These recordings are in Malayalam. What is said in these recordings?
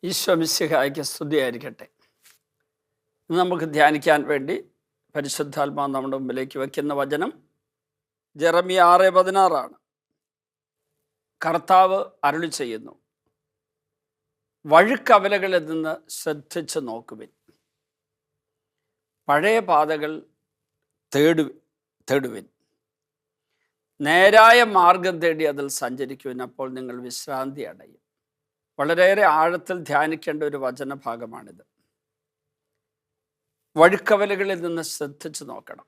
ഈശോ മിശിഹായ്ക്ക് സ്തുതിയായിരിക്കട്ടെ. ഇന്ന് നമുക്ക് ധ്യാനിക്കാൻ വേണ്ടി പരിശുദ്ധാത്മാവ് നമ്മുടെ മുമ്പിലേക്ക് വയ്ക്കുന്ന വചനം ജെറമ്യ 6:16 കർത്താവ് അരുളി ചെയ്യുന്നു, വഴുക്കവലകളിൽ നിന്ന് ശ്രദ്ധിച്ച് നോക്കുവിൻ, പഴയ പാതകൾ തേടുവിൻ, നേരായ മാർഗം തേടി അതിൽ സഞ്ചരിക്കുവിൻ, അപ്പോൾ നിങ്ങൾ വിശ്രാന്തി അടയും. വളരെയേറെ ആഴത്തിൽ ധ്യാനിക്കേണ്ട ഒരു വചനഭാഗമാണിത്. വഴുക്കവലകളിൽ നിന്ന് ശ്രദ്ധിച്ച് നോക്കണം.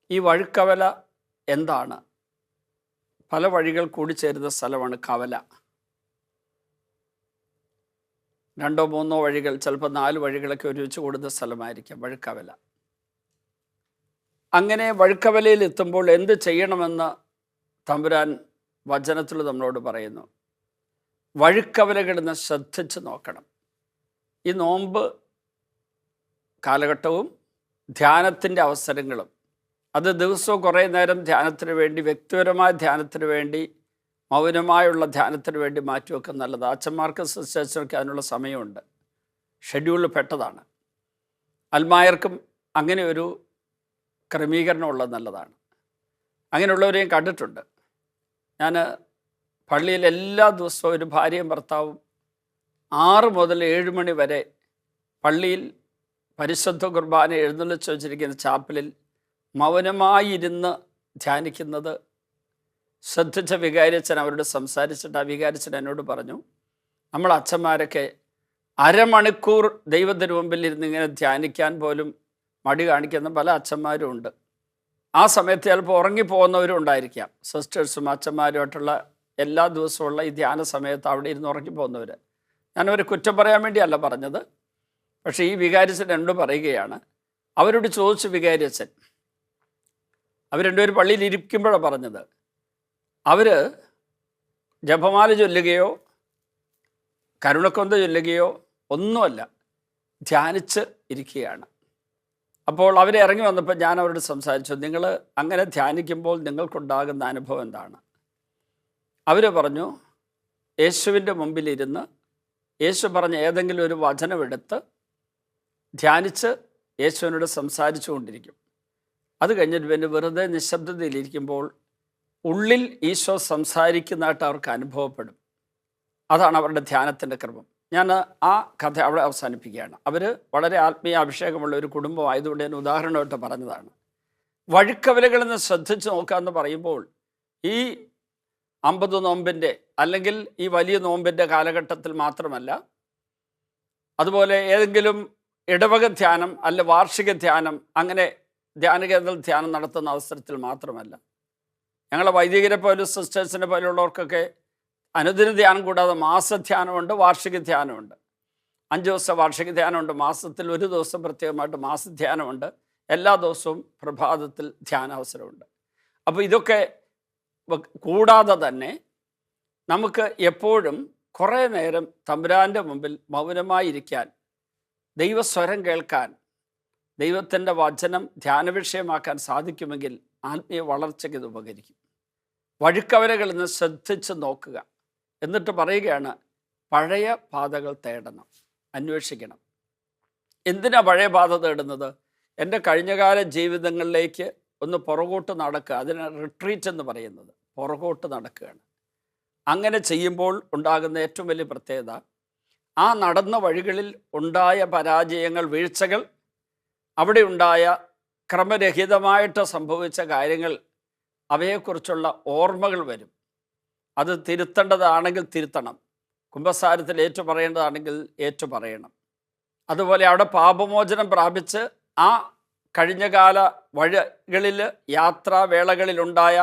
ഈ വഴുക്കവല എന്താണ്? പല വഴികൾ കൂടിച്ചേരുന്ന സ്ഥലമാണ് കവല. 2-3 വഴികൾ, ചിലപ്പോൾ 4 വഴികളൊക്കെ ഒരുമിച്ച് കൂടുന്ന സ്ഥലമായിരിക്കാം വഴുക്കവല. അങ്ങനെ വഴുക്കവലയിൽ എത്തുമ്പോൾ എന്ത് ചെയ്യണമെന്ന് തമ്പുരാൻ വചനത്തിൽ നമ്മളോട് പറയുന്നു. വഴുക്കവലകളിൽ നിന്ന് ശ്രദ്ധിച്ച് നോക്കണം. ഈ നോമ്പ് കാലഘട്ടവും ധ്യാനത്തിൻ്റെ അവസരങ്ങളും, അത് ദിവസവും കുറേ നേരം ധ്യാനത്തിന് വേണ്ടി, വ്യക്തിപരമായ ധ്യാനത്തിന് വേണ്ടി, മൗനമായുള്ള ധ്യാനത്തിന് വേണ്ടി മാറ്റിവെക്കുക നല്ലത്. അച്ഛന്മാർക്കും സിസ്റ്റേഴ്സിനൊക്കെ അതിനുള്ള സമയമുണ്ട്, ഷെഡ്യൂളിൽ പെട്ടതാണ്. അൽമായർക്കും അങ്ങനെ ഒരു ക്രമീകരണം ഉള്ളത് നല്ലതാണ്. അങ്ങനെയുള്ളവരെയും കണ്ടിട്ടുണ്ട്. ഞാൻ പള്ളിയിൽ എല്ലാ ദിവസവും ഒരു ഭാര്യയും ഭർത്താവും 6 മുതൽ 7 മണി വരെ പള്ളിയിൽ പരിശുദ്ധ കുർബാന എഴുന്നള്ളിച്ച് വച്ചിരിക്കുന്ന ചാപ്പലിൽ മൗനമായിരുന്ന് ധ്യാനിക്കുന്നത് ശ്രദ്ധിച്ച വികാരിയച്ഛൻ അവരോട് സംസാരിച്ചിട്ട് ആ വികാരിയച്ഛൻ എന്നോട് പറഞ്ഞു, നമ്മൾ അച്ഛന്മാരൊക്കെ അരമണിക്കൂർ ദൈവത്തിന് മുമ്പിൽ ഇരുന്ന് ഇങ്ങനെ ധ്യാനിക്കാൻ പോലും മടി കാണിക്കുന്ന പല അച്ഛന്മാരും ഉണ്ട്. ആ സമയത്ത് ചിലപ്പോൾ ഉറങ്ങിപ്പോകുന്നവരും ഉണ്ടായിരിക്കാം. സിസ്റ്റേഴ്സും അച്ഛന്മാരുമായിട്ടുള്ള എല്ലാ ദിവസമുള്ള ഈ ധ്യാന സമയത്ത് അവിടെ ഇരുന്ന് ഉറങ്ങിപ്പോകുന്നവർ. ഞാനവരെ കുറ്റം പറയാൻ വേണ്ടിയല്ല പറഞ്ഞത്. പക്ഷേ ഈ വികാരിയച്ഛൻ എന്നോട് പറയുകയാണ്, അവരോട് ചോദിച്ചു വികാരിയച്ഛൻ, അവർ രണ്ടുപേരും പള്ളിയിൽ ഇരിക്കുമ്പോഴാണ് പറഞ്ഞത്, അവർ ജപമാല ചൊല്ലുകയോ കരുണക്കൊന്ത ചൊല്ലുകയോ ഒന്നുമല്ല, ധ്യാനിച്ച് ഇരിക്കുകയാണ്. അപ്പോൾ അവരെ ഇറങ്ങി വന്നപ്പോൾ ഞാൻ അവരോട് സംസാരിച്ചു, നിങ്ങൾ അങ്ങനെ ധ്യാനിക്കുമ്പോൾ നിങ്ങൾക്കുണ്ടാകുന്ന അനുഭവം എന്താണ്? അവർ പറഞ്ഞു, യേശുവിൻ്റെ മുമ്പിലിരുന്ന് യേശു പറഞ്ഞ ഏതെങ്കിലും ഒരു വചനമെടുത്ത് ധ്യാനിച്ച് യേശുവിനോട് സംസാരിച്ചു കൊണ്ടിരിക്കും. അത് കഴിഞ്ഞിട്ട് പിന്നെ വെറുതെ നിശബ്ദതയിലിരിക്കുമ്പോൾ ഉള്ളിൽ ഈശോ സംസാരിക്കുന്നതായിട്ട് അവർക്ക് അനുഭവപ്പെടും. അതാണ് അവരുടെ ധ്യാനത്തിൻ്റെ ക്രമം. ഞാൻ ആ കഥ അവിടെ അവസാനിപ്പിക്കുകയാണ്. അവർ വളരെ ആത്മീയ അഭിഷേകമുള്ള ഒരു കുടുംബമായതുകൊണ്ട് ഞാൻ ഉദാഹരണമായിട്ട് പറഞ്ഞതാണ്. വഴുക്കവലകളിൽ നിന്ന് ശ്രദ്ധിച്ച് നോക്കുക എന്ന് പറയുമ്പോൾ ഈ 50 നോമ്പിൻ്റെ അല്ലെങ്കിൽ ഈ വലിയ നോമ്പിൻ്റെ കാലഘട്ടത്തിൽ മാത്രമല്ല, അതുപോലെ ഏതെങ്കിലും ഇടവക ധ്യാനം അല്ല വാർഷിക ധ്യാനം, അങ്ങനെ ധ്യാനകേന്ദ്രത്തിൽ ധ്യാനം നടത്തുന്ന അവസരത്തിൽ മാത്രമല്ല, ഞങ്ങളെ വൈദികരെ പോലും സിസ്റ്റേഴ്സിനെ പോലുള്ളവർക്കൊക്കെ അനുദിന ധ്യാനം കൂടാതെ മാസധ്യാനമുണ്ട്, വാർഷിക ധ്യാനമുണ്ട്. 5 ദിവസം വാർഷിക ധ്യാനമുണ്ട്, മാസത്തിൽ 1 ദിവസം പ്രത്യേകമായിട്ട് മാസധ്യാനമുണ്ട്, എല്ലാ ദിവസവും പ്രഭാതത്തിൽ ധ്യാനാവസരമുണ്ട്. അപ്പോൾ ഇതൊക്കെ കൂടാതെ തന്നെ നമുക്ക് എപ്പോഴും കുറേ നേരം തമ്പുരാൻ്റെ മുമ്പിൽ മൗനമായിരിക്കാൻ, ദൈവസ്വരം കേൾക്കാൻ, ദൈവത്തിൻ്റെ വചനം ധ്യാന വിഷയമാക്കാൻ സാധിക്കുമെങ്കിൽ ആത്മീയ വളർച്ചയ്ക്ക് ഇത് ഉപകരിക്കും. വഴുക്കവലകളിൽ നിന്ന് ശ്രദ്ധിച്ച് നോക്കുക. എന്നിട്ട് പറയുകയാണ്, പഴയ പാതകൾ തേടണം, അന്വേഷിക്കണം. എന്തിനാ പഴയ പാത തേടുന്നത്? എൻ്റെ കഴിഞ്ഞകാല ജീവിതങ്ങളിലേക്ക് ഒന്ന് പുറകോട്ട് നടക്കുക. അതിനാണ് റിട്രീറ്റ് എന്ന് പറയുന്നത്. പുറകോട്ട് നടക്കുകയാണ്. അങ്ങനെ ചെയ്യുമ്പോൾ ഉണ്ടാകുന്ന ഏറ്റവും വലിയ പ്രത്യേകത, ആ നടന്ന വഴികളിൽ ഉണ്ടായ പരാജയങ്ങൾ, വീഴ്ചകൾ, അവിടെ ഉണ്ടായ ക്രമരഹിതമായിട്ട് സംഭവിച്ച കാര്യങ്ങൾ, അവയെക്കുറിച്ചുള്ള ഓർമ്മകൾ വരും. അത് തിരുത്തേണ്ടതാണെങ്കിൽ തിരുത്തണം, കുമ്പസാരത്തിൽ ഏറ്റുപറയേണ്ടതാണെങ്കിൽ ഏറ്റുപറയണം. അതുപോലെ അവിടെ പാപമോചനം പ്രാപിച്ച് ആ കഴിഞ്ഞകാല വഴികളിൽ യാത്രാവേളകളിലുണ്ടായ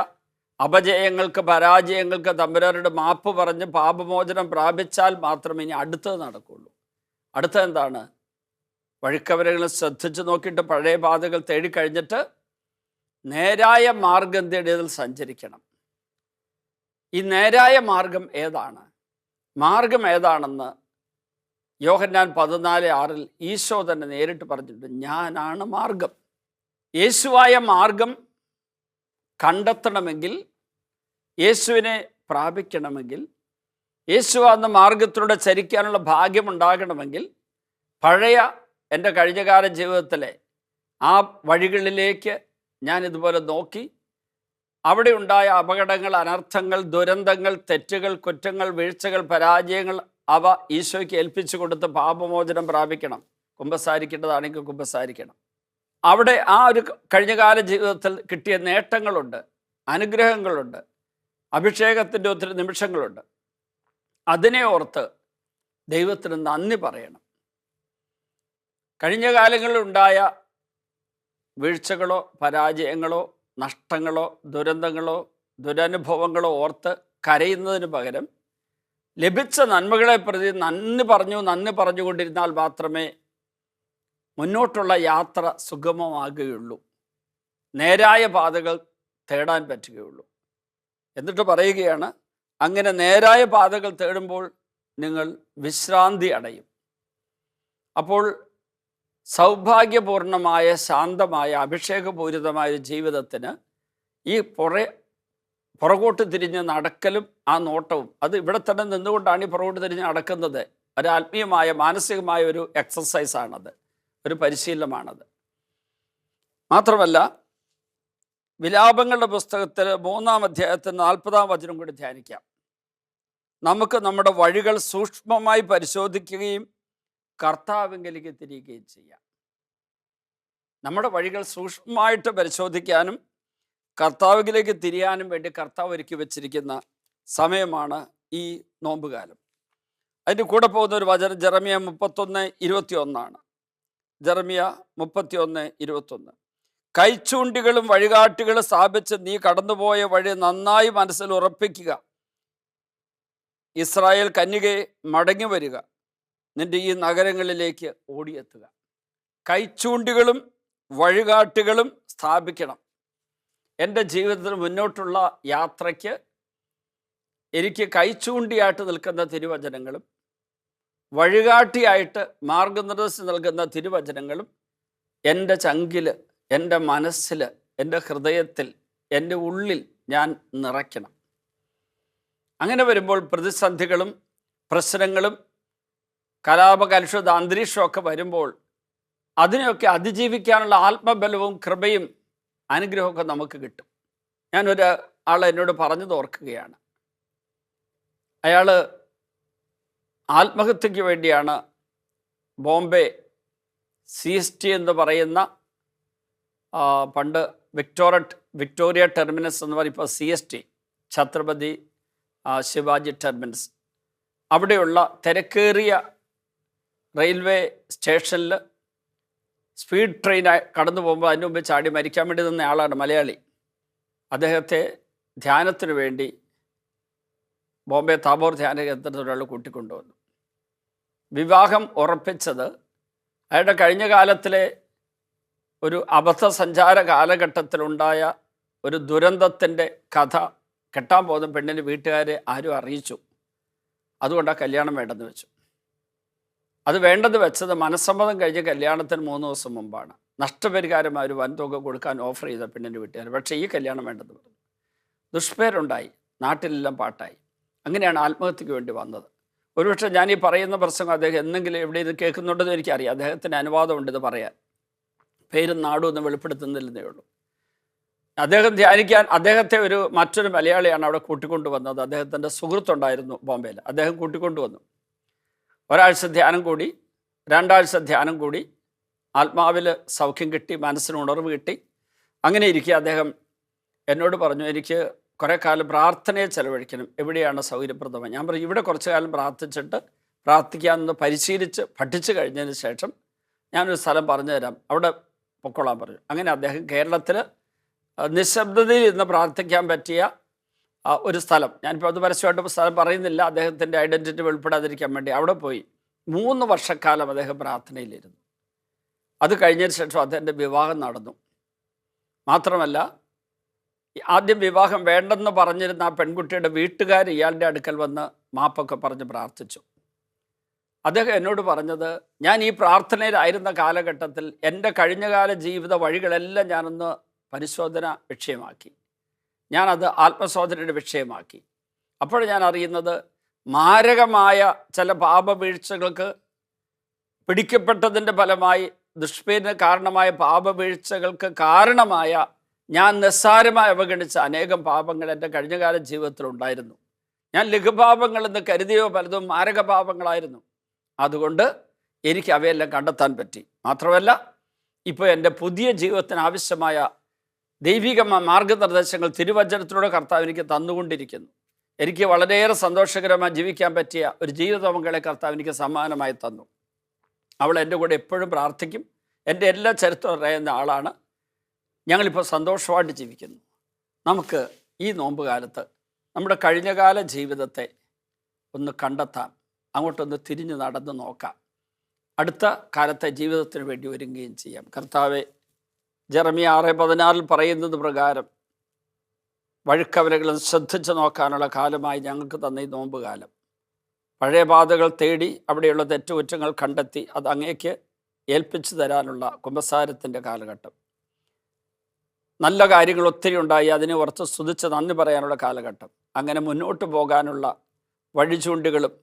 അപജയങ്ങൾക്ക്, പരാജയങ്ങൾക്ക് തമ്പുരാനോട് മാപ്പ് പറഞ്ഞ് പാപമോചനം പ്രാപിച്ചാൽ മാത്രമേ ഇനി അടുത്തത് നടക്കുകയുള്ളൂ. അടുത്തത് എന്താണ്? വഴുക്കവലകളിൽ ശ്രദ്ധിച്ച് നോക്കിയിട്ട് പഴയ പാതകൾ തേടിക്കഴിഞ്ഞിട്ട് നേരായ മാർഗം തേടിയതിൽ സഞ്ചരിക്കണം. ഈ നേരായ മാർഗം ഏതാണ്? മാർഗം ഏതാണെന്ന് യോഹന്നാൻ 14:6 ഈശോ തന്നെ നേരിട്ട് പറഞ്ഞിട്ടുണ്ട്, ഞാനാണ് മാർഗം. യേശുവായ മാർഗം കണ്ടെത്തണമെങ്കിൽ, യേശുവിനെ പ്രാപിക്കണമെങ്കിൽ യേശു എന്ന മാർഗത്തിലൂടെ ചരിക്കാനുള്ള ഭാഗ്യമുണ്ടാകണമെങ്കിൽ പഴയ എൻ്റെ കഴിഞ്ഞകാല ജീവിതത്തിലെ ആ വഴികളിലേക്ക് ഞാൻ ഇതുപോലെ നോക്കി അവിടെ ഉണ്ടായ അപകടങ്ങൾ, അനർത്ഥങ്ങൾ, ദുരന്തങ്ങൾ, തെറ്റുകൾ, കുറ്റങ്ങൾ, വീഴ്ചകൾ, പരാജയങ്ങൾ അവ ഈശോയ്ക്ക് ഏൽപ്പിച്ചു കൊടുത്ത് പാപമോചനം പ്രാപിക്കണം. കുമ്പസാരിക്കേണ്ടതാണെങ്കിൽ കുമ്പസാരിക്കണം. അവിടെ ആ ഒരു കഴിഞ്ഞകാല ജീവിതത്തിൽ കിട്ടിയ നേട്ടങ്ങളുണ്ട്, അനുഗ്രഹങ്ങളുണ്ട്, അഭിഷേകത്തിൻ്റെ ഒത്തിരി നിമിഷങ്ങളുണ്ട്. അതിനെ ഓർത്ത് ദൈവത്തിന് നന്ദി പറയണം. കഴിഞ്ഞ കാലങ്ങളിലുണ്ടായ വീഴ്ചകളോ പരാജയങ്ങളോ നഷ്ടങ്ങളോ ദുരന്തങ്ങളോ ദുരനുഭവങ്ങളോ ഓർത്ത് കരയുന്നതിന് പകരം ലഭിച്ച നന്മകളെ പ്രതി നന്ദി പറഞ്ഞുകൊണ്ടിരുന്നാൽ മാത്രമേ മുന്നോട്ടുള്ള യാത്ര സുഗമമാകുകയുള്ളൂ, നേരായ പാതകൾ തേടാൻ പറ്റുകയുള്ളൂ. എന്നിട്ട് പറയുകയാണ്, അങ്ങനെ നേരായ പാതകൾ തേടുമ്പോൾ നിങ്ങൾ വിശ്രാന്തി അടയും. അപ്പോൾ സൗഭാഗ്യപൂർണമായ, ശാന്തമായ, അഭിഷേകപൂരിതമായ ജീവിതത്തിന് ഈ പുറകോട്ട് തിരിഞ്ഞ് നടക്കലും ആ നോട്ടവും, അത് ഇവിടെ തന്നെ നിന്നുകൊണ്ടാണ് ഈ പുറകോട്ട് തിരിഞ്ഞ് നടക്കുന്നത്. ഒരു ആത്മീയമായ മാനസികമായ ഒരു എക്സസൈസാണത്, ഒരു പരിശീലനമാണത്. മാത്രമല്ല, വിലാപങ്ങളുടെ പുസ്തകത്തിൽ 3-ാം അധ്യായത്തിൽ 40-ാം വചനം കൂടി ധ്യാനിക്കാം. നമുക്ക് നമ്മുടെ വഴികൾ സൂക്ഷ്മമായി പരിശോധിക്കുകയും കർത്താവിങ്കലേക്ക് തിരിയുകയും ചെയ്യാം. നമ്മുടെ വഴികൾ സൂക്ഷ്മമായിട്ട് പരിശോധിക്കാനും കർത്താവിലേക്ക് തിരിയാനും വേണ്ടി കർത്താവ് ഒരുക്കി വെച്ചിരിക്കുന്ന സമയമാണ് ഈ നോമ്പുകാലം. അതിൻ്റെ കൂടെ പോകുന്ന ഒരു വചനം ജെറമ്യ 31:21. ജെറമ്യ 31:21. കൈച്ചൂണ്ടികളും വഴികാട്ടികളും സ്ഥാപിച്ച് നീ കടന്നുപോയ വഴി നന്നായി മനസ്സിൽ ഉറപ്പിക്കുക. ഇസ്രായേൽ കന്യകെ മടങ്ങി വരിക, നിന്റെ ഈ നഗരങ്ങളിലേക്ക് ഓടിയെത്തുക. കൈച്ചൂണ്ടികളും വഴികാട്ടികളും സ്ഥാപിക്കണം. എൻ്റെ ജീവിതത്തിൽ മുന്നോട്ടുള്ള യാത്രയ്ക്ക് എനിക്ക് കൈച്ചൂണ്ടിയായിട്ട് നിൽക്കുന്ന തിരുവചനങ്ങളും വഴികാട്ടിയായിട്ട് മാർഗനിർദ്ദേശം നൽകുന്ന തിരുവചനങ്ങളും എൻ്റെ ചങ്കിൽ, എൻ്റെ മനസ്സിൽ, എൻ്റെ ഹൃദയത്തിൽ, എൻ്റെ ഉള്ളിൽ ഞാൻ നിറയ്ക്കണം. അങ്ങനെ വരുമ്പോൾ പ്രതിസന്ധികളും പ്രശ്നങ്ങളും കലാപകലുഷിത അന്തരീക്ഷമൊക്കെ വരുമ്പോൾ അതിനെയൊക്കെ അതിജീവിക്കാനുള്ള ആത്മബലവും കൃപയും അനുഗ്രഹമൊക്കെ നമുക്ക് കിട്ടും. ഞാനൊരു ആൾ എന്നോട് പറഞ്ഞത് ഓർക്കുകയാണ്. അയാൾ ആത്മഹത്യക്ക് വേണ്ടിയാണ് ബോംബെ CST എന്ന് പറയുന്ന പണ്ട് വിക്ടോറിയ ടെർമിനസ് എന്ന് പറയും, ഇപ്പോൾ CST, ഛത്രപതി ശിവാജി ടെർമിനസ്, അവിടെയുള്ള തിരക്കേറിയ റെയിൽവേ സ്റ്റേഷനിൽ സ്പീഡ് ട്രെയിനായി കടന്നു പോകുമ്പോൾ അതിന് മുമ്പ് ചാടി മരിക്കാൻ വേണ്ടി നിന്ന ആളാണ്, മലയാളി. അദ്ദേഹത്തെ ധ്യാനത്തിന് വേണ്ടി ബോംബെ താബോർ ധ്യാന കേന്ദ്രത്തിൽ ഒരാൾ കൂട്ടിക്കൊണ്ടുവന്നു. വിവാഹം ഉറപ്പിച്ചത് അയാളുടെ കഴിഞ്ഞ കാലത്തിലെ ഒരു അബദ്ധ സഞ്ചാര കാലഘട്ടത്തിലുണ്ടായ ഒരു ദുരന്തത്തിൻ്റെ കഥ കെട്ടാൻ പോകുന്ന പെണ്ണിൻ്റെ വീട്ടുകാരെ ആരും അറിയിച്ചു. അതുകൊണ്ടാണ് കല്യാണം വേണ്ടെന്ന് വെച്ചു. അത് വേണ്ടെന്ന് വെച്ചത് മനസ്സമ്മതം കഴിഞ്ഞ കല്യാണത്തിന് 3 ദിവസം മുമ്പാണ്. നഷ്ടപരിഹാരം ഒരു വൻതുക കൊടുക്കാൻ ഓഫർ ചെയ്ത പെണ്ണിൻ്റെ വീട്ടുകാർ. പക്ഷേ ഈ കല്യാണം വേണ്ടെന്ന് പറഞ്ഞു. ദുഷ്പേരുണ്ടായി, നാട്ടിലെല്ലാം പാട്ടായി. അങ്ങനെയാണ് ആത്മഹത്യക്ക് വേണ്ടി വന്നത്. ഒരുപക്ഷെ ഞാൻ ഈ പറയുന്ന പ്രസംഗം അദ്ദേഹം എന്തെങ്കിലും എവിടെ ഇത് കേൾക്കുന്നുണ്ടെന്ന് എനിക്കറിയാം. അദ്ദേഹത്തിന് അനുവാദമുണ്ട് ഇത് പറയാൻ. പേരും നാടും ഒന്നും വെളിപ്പെടുത്തുന്നില്ലെന്നേ ഉള്ളൂ. അദ്ദേഹം ധ്യാനിക്കാൻ അദ്ദേഹത്തെ മറ്റൊരു മലയാളിയാണ് അവിടെ കൂട്ടിക്കൊണ്ടുവന്നത്. അദ്ദേഹത്തിൻ്റെ സുഹൃത്തുണ്ടായിരുന്നു ബോംബെയിൽ, അദ്ദേഹം കൂട്ടിക്കൊണ്ടുവന്നു. ഒരാഴ്ച ധ്യാനം കൂടി, 2 ആഴ്ച ധ്യാനം കൂടി, ആത്മാവിൽ സൗഖ്യം കിട്ടി, മനസ്സിന് ഉണർവ് കിട്ടി. അങ്ങനെ ഇരിക്കുക അദ്ദേഹം എന്നോട് പറഞ്ഞു, എനിക്ക് കുറേ കാലം പ്രാർത്ഥനയെ ചെലവഴിക്കണം, എവിടെയാണ് സൗകര്യപ്രദമായി. ഞാൻ പറഞ്ഞു, ഇവിടെ കുറച്ച് കാലം പ്രാർത്ഥിക്കാമെന്ന് പരിശീലിച്ച് പഠിച്ചു കഴിഞ്ഞതിന് ശേഷം ഞാനൊരു സ്ഥലം പറഞ്ഞു തരാം, അവിടെ പൊക്കോളാൻ പറഞ്ഞു. അങ്ങനെ അദ്ദേഹം കേരളത്തിൽ നിശബ്ദതയിൽ ഇന്ന് പ്രാർത്ഥിക്കാൻ പറ്റിയ ഒരു സ്ഥലം, ഞാനിപ്പോൾ അത് പരസ്യമായിട്ട് സ്ഥലം പറയുന്നില്ല, അദ്ദേഹത്തിൻ്റെ ഐഡൻറ്റിറ്റി വെളിപ്പെടാതിരിക്കാൻ വേണ്ടി അവിടെ പോയി 3 വർഷക്കാലം അദ്ദേഹം പ്രാർത്ഥനയിലിരുന്നു. അത് കഴിഞ്ഞതിന് ശേഷം അദ്ദേഹത്തിൻ്റെ വിവാഹം നടന്നു. മാത്രമല്ല, ആദ്യം വിവാഹം വേണ്ടെന്ന് പറഞ്ഞിരുന്ന ആ പെൺകുട്ടിയുടെ വീട്ടുകാർ ഇയാളുടെ അടുക്കൽ വന്ന് മാപ്പൊക്കെ പറഞ്ഞ് പ്രാർത്ഥിച്ചു. അദ്ദേഹം എന്നോട് പറഞ്ഞത്, ഞാൻ ഈ പ്രാർത്ഥനയിലായിരുന്ന കാലഘട്ടത്തിൽ എൻ്റെ കഴിഞ്ഞകാല ജീവിത വഴികളെല്ലാം ഞാനൊന്ന് പരിശോധന വിഷയമാക്കി, ഞാനത് ആത്മശോധനയുടെ വിഷയമാക്കി. അപ്പോൾ ഞാൻ അറിയുന്നത് മാരകമായ ചില പാപവീഴ്ചകൾക്ക് പിടിക്കപ്പെട്ടതിൻ്റെ ഫലമായി ദുഷ്പേരിന് കാരണമായ പാപവീഴ്ചകൾക്ക് കാരണമായ ഞാൻ നിസ്സാരമായി അവഗണിച്ച അനേകം പാപങ്ങൾ എൻ്റെ കഴിഞ്ഞകാല ജീവിതത്തിലുണ്ടായിരുന്നു. ഞാൻ ലഘുപാപങ്ങളെന്ന് കരുതിയോ പലതും മാരക പാപങ്ങളായിരുന്നു. അതുകൊണ്ട് എനിക്ക് അവയെല്ലാം കണ്ടെത്താൻ പറ്റി. മാത്രമല്ല, ഇപ്പോൾ എൻ്റെ പുതിയ ജീവിതത്തിന് ആവശ്യമായ ദൈവിക മാർഗനിർദ്ദേശങ്ങൾ തിരുവചനത്തിലൂടെ കർത്താവ് എനിക്ക് തന്നുകൊണ്ടിരിക്കുന്നു. എനിക്ക് വളരെയേറെ സന്തോഷകരമായി ജീവിക്കാൻ പറ്റിയ ഒരു ജീവിത പങ്കാളിയെ കർത്താവ് എനിക്ക് സമ്മാനമായി തന്നു. അവൾ എൻ്റെ കൂടെ എപ്പോഴും പ്രാർത്ഥിക്കും. എൻ്റെ എല്ലാ ചരിത്രം അറിയുന്ന ആളാണ്. ഞങ്ങളിപ്പോൾ സന്തോഷമായിട്ട് ജീവിക്കുന്നു. നമുക്ക് ഈ നോമ്പ് കാലത്ത് നമ്മുടെ കഴിഞ്ഞകാല ജീവിതത്തെ ഒന്ന് കണ്ടെത്താം, അങ്ങോട്ടൊന്ന് തിരിഞ്ഞു നടന്ന് നോക്കാം, അടുത്ത കാലത്തെ ജീവിതത്തിന് വേണ്ടി ഒരുങ്ങുകയും ചെയ്യാം. കർത്താവെ, ജെറമ്യ 6:14 പറയുന്നത് പ്രകാരം വഴുക്കവലകളും ശ്രദ്ധിച്ച് നോക്കാനുള്ള കാലമായി ഞങ്ങൾക്ക് തന്ന ഈ നോമ്പ് കാലം, പഴയ പാതകൾ തേടി അവിടെയുള്ള തെറ്റുകുറ്റങ്ങൾ കണ്ടെത്തി അത് അങ്ങേക്ക് ഏൽപ്പിച്ചു തരാനുള്ള കുമ്പസാരത്തിൻ്റെ കാലഘട്ടം, നല്ല കാര്യങ്ങൾ ഒത്തിരി ഉണ്ടായി അതിനെ ഓർത്ത് സ്തുതിച്ച് നന്ദി പറയാനുള്ള കാലഘട്ടം, അങ്ങനെ മുന്നോട്ട് പോകാനുള്ള വഴിചൂണ്ടുകളും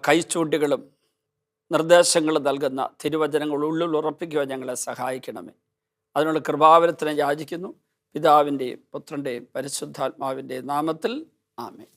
കൈച്ചൂണ്ടുകളും നിർദ്ദേശങ്ങൾ നൽകുന്ന തിരുവചനങ്ങൾ ഉള്ളിൽ ഉറപ്പിക്കുവാൻ ഞങ്ങളെ സഹായിക്കണമേ. അതിനുള്ള കൃപാവരത്തിനെ യാചിക്കുന്നു. പിതാവിൻ്റെയും പുത്രൻ്റെയും പരിശുദ്ധാത്മാവിൻ്റെയും നാമത്തിൽ ആമേൻ.